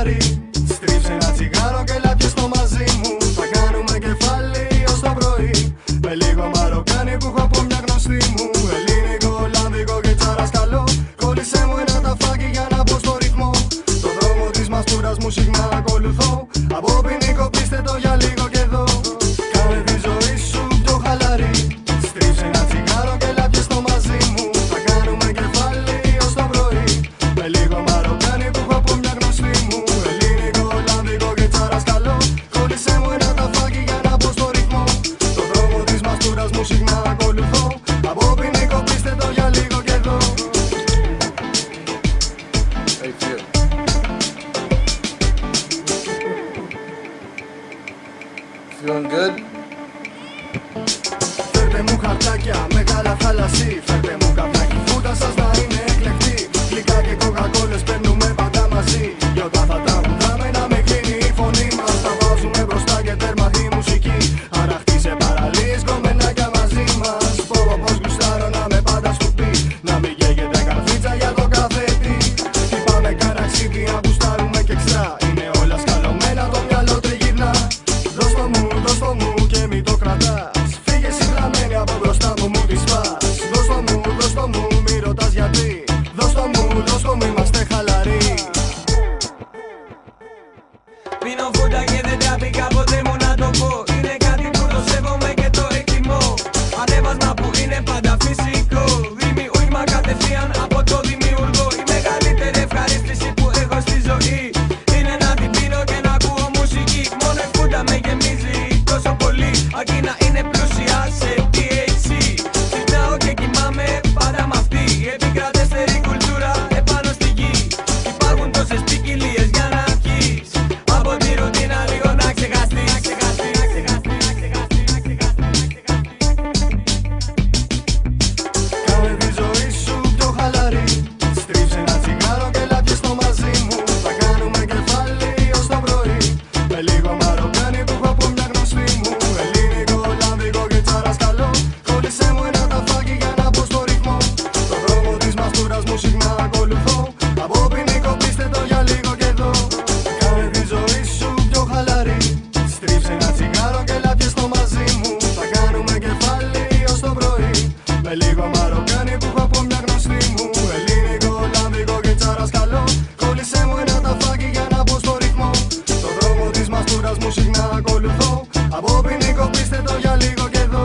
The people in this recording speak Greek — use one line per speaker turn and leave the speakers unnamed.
χαλαρή. Στρίψε ένα τσιγάρο και λάπιες το μαζί μου. Θα κάνουμε κεφάλι ως το πρωί. Με λίγο μαροκάνι που έχω από μια γνωστή μου. Ελληνικό, Ολλανδικό και τσαρασκαλό. Κόλλησε μου ένα ταφάκι για να μπω στο ρυθμό. Το δρόμο της μαστούρας μου συχνά ακολουθώ. Από ποινικό πείστε το για λίγο και εδώ. Κάνε τη ζωή σου πιο χαλαρή. Στρίψε ένα τσιγάρο και λάπιες το μαζί μου. Θα κάνουμε κεφάλι ως το πρωί. Με λίγο μαροκάνι που έχω από μια γνωστή μου. Ελληνικό, Ολλανδικό και τσαρασκαλό. Κόλλησε μου ένα ταφάκι για να μπω στο ρυθμό. Το δρόμο της μαστούρας μου συχνά ακολουθώ. Από ποινικό πείστε το για λίγο και εδώ.
Feeling good?
Φέρτε μου χαρτάκια, μεγάλα θάλασσι. Φέρτε μου καπνάκι, φούτα σας να είναι εκλεκτή. Γλυκά και κοκακόλες παίρνουμε πάντα μαζί. Για όταν θα τα βουδάμε να μην κλείνει η φωνή μας. Τα βάζουμε μπροστά και τέρμα η μουσική. Άρα χτίσε παραλίες, κομμενάκια μαζί μας. Πω πως γουστάρω να με πάντα σκουπί. Να μην καίγεται καρφίτσα για το κάθε τι. Τι πάμε καραξίδια που στάρουμε και εξτρά. Είναι όλα σκαλωμένα, το μυαλό τριγυρνά. Δώσ' το μου και μη το κρατάς. Φύγε συντραμένη από μπροστά μου, μου τη σπάς. Δώσ' το μου, μη ρωτάς γιατί. Δώσ' το μου, είμαστε χαλαροί.
Πίνω φούντα και δεν τράπηκα ποτέ μου να το πω. Είναι κάτι που το σέβομαι και το εκτιμώ. Ανέβασμα που είναι πάντα φυσικό. Δημιούργημα κατευθείαν από το δημιουργό. Η μεγαλύτερη ευχαρίστηση που έχω στη ζωή είναι να την πίνω και να ακούω μουσική. Μόνο η φούντα με γεμίζει τόσο πολύ. Αρκεί να είναι πλούσια σε THC. Ξυπνάω και κοιμάμαι πάντα μ' αυτή. Η επικρατέστερη κουλτούρα επάνω στη γη. Υπάρχουν τόσες ποικιλίες για να βγεις. Από τη ρουτίνα λίγο να ξεχαστείς.
Κάνε τη ζωή σου πιο χαλαρή. Στρίψε ένα τσιγάρο και λάπιες το μαζί μου. Θα κάνουμε κεφάλι ως το πρωί. Με λίγο μαροκάνι που έχω από μια γνωστή μου. Ελληνικό, Ολλανδικό και τσαρασκαλό. Κόλλησε μου ένα ταφάκι για να μπω στο ρυθμό. Το δρόμο της μαστούρας μου συχνά ακολουθώ. Από ποινικό πείστε το για λίγο και εδώ. Κάνε τη ζωή σου πιο χαλαρή. Στρίψε ένα τσιγάρο και λάπιες το μαζί μου. Θα κάνουμε κεφάλι ως το πρωί. Με λίγο μαροκάνι που έχω από μια γνωστή μου. Ελληνικό, Ολλανδικό και τσαρασκαλό. Κόλλησε μου ένα ταφάκι για να μπω στο ρυθμό. Το δρόμο της μαστούρας μου συχνά ακολουθώ. Από ποινικό πείστε το για λίγο και εδώ.